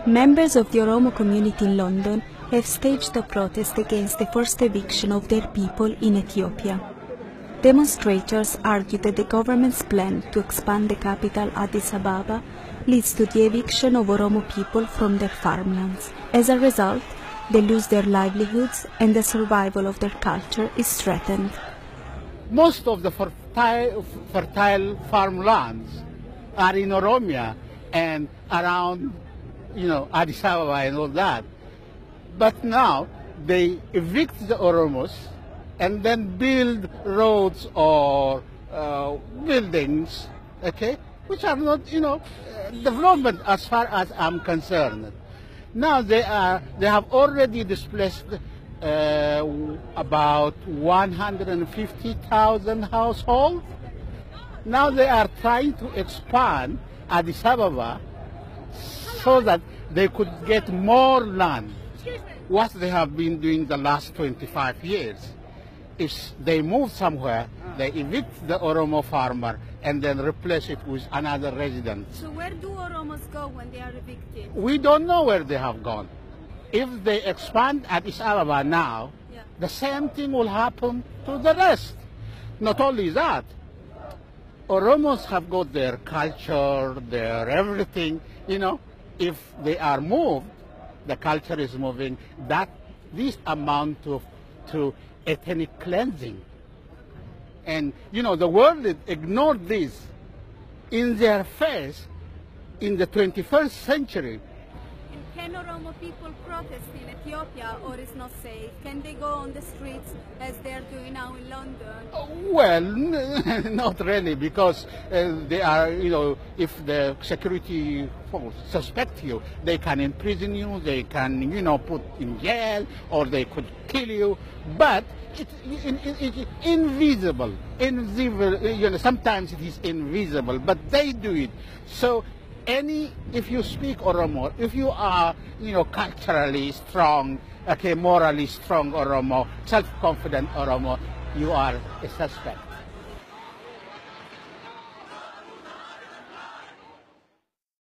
Members of the Oromo community in London have staged a protest against the forced eviction of their people in Ethiopia. Demonstrators argue that the government's plan to expand the capital Addis Ababa leads to the eviction of Oromo people from their farmlands. As a result, they lose their livelihoods and the survival of their culture is threatened. Most of the fertile farmlands are in Oromia and around, Addis Ababa and all that. But now they evict the Oromos and then build roads or buildings, okay, which are not, development as far as I'm concerned. Now they have already displaced about 150,000 households. Now they are trying to expand Addis Ababa so that they could get more land, what they have been doing the last 25 years. If they move somewhere, they evict the Oromo farmer and then replace it with another resident. So where do Oromos go when they are evicted? We don't know where they have gone. If they expand Addis Ababa now, the same thing will happen to the rest. Not only that, Oromos have got their culture, their everything, if they are moved, the culture is moving, this amount to ethnic cleansing. And, the world ignored this in their face in the 21st century. Can Oromo people protest in Ethiopia, or is not safe? Can they go on the streets as they are doing now in London? Well, not really, because they are, if the security force suspect you, they can imprison you, they can, put in jail, or they could kill you. But it's invisible. Sometimes it is invisible, but they do it. So if you speak Oromo, if you are, culturally strong, morally strong Oromo, self-confident Oromo, you are a suspect.